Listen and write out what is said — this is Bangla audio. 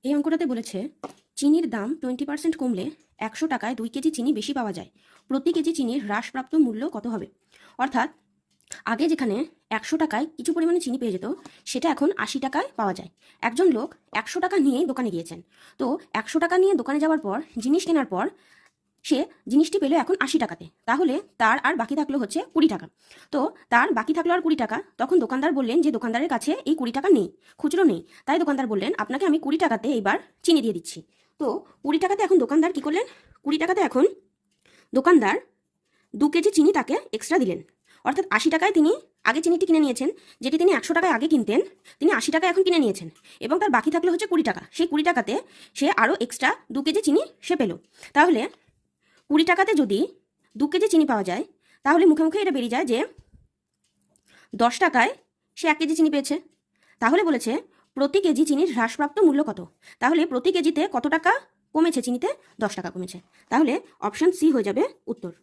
এই অঙ্কটাতে বলেছে চিনির দাম 20% কমলে 100 টাকায় 2 কেজি চিনি বেশি পাওয়া যায়। প্রতি কেজি চিনির হ্রাসপ্রাপ্ত মূল্য কত হবে? অর্থাৎ আগে যেখানে 100 টাকায় কিছু পরিমাণে চিনি পেয়ে যেত, সেটা এখন 80 টাকায় পাওয়া যায়। একজন লোক 100 টাকা নিয়েই দোকানে গিয়েছেন। তো 100 টাকা নিয়ে দোকানে যাওয়ার পর জিনিস কেনার পর সে জিনিসটি পেল এখন 80 টাকাতে। তাহলে তার আর বাকি থাকলো হচ্ছে 20 টাকা। তো তার বাকি থাকলো আর 20 টাকা। তখন দোকানদার বললেন যে দোকানদারের কাছে এই 20 টাকা নেই, খুচরো নেই। তাই দোকানদার বললেন আপনাকে আমি 20 টাকাতে এইবার চিনি দিয়ে দিচ্ছি। তো 20 টাকাতে এখন দোকানদার কি করলেন? 20 টাকাতে এখন দোকানদার 2 কেজি চিনি তাকে এক্সট্রা দিলেন। অর্থাৎ 80 টাকায় তিনি আগে চিনিটি কিনে নিয়েছেন, যেটি তিনি 100 টাকায় আগে কিনতেন, তিনি 80 টাকায় এখন কিনে নিয়েছেন। এবং তার বাকি থাকলো হচ্ছে 20 টাকা। সেই 20 টাকাতে সে আরও এক্সট্রা 2 কেজি চিনি সে পেল। তাহলে 20 টাকাতে যদি 2 কেজি চিনি পাওয়া যায়, তাহলে মুখে মুখে এটা বেরিয়ে যায় যে 10 টাকায় সে 1 কেজি চিনি পেয়েছে। তাহলে বলেছে প্রতি কেজি চিনির হ্রাসপ্রাপ্ত মূল্য কত? তাহলে প্রতি কেজিতে কত টাকা কমেছে চিনিতে? 10 টাকা কমেছে। তাহলে অপশন সি হয়ে যাবে উত্তর।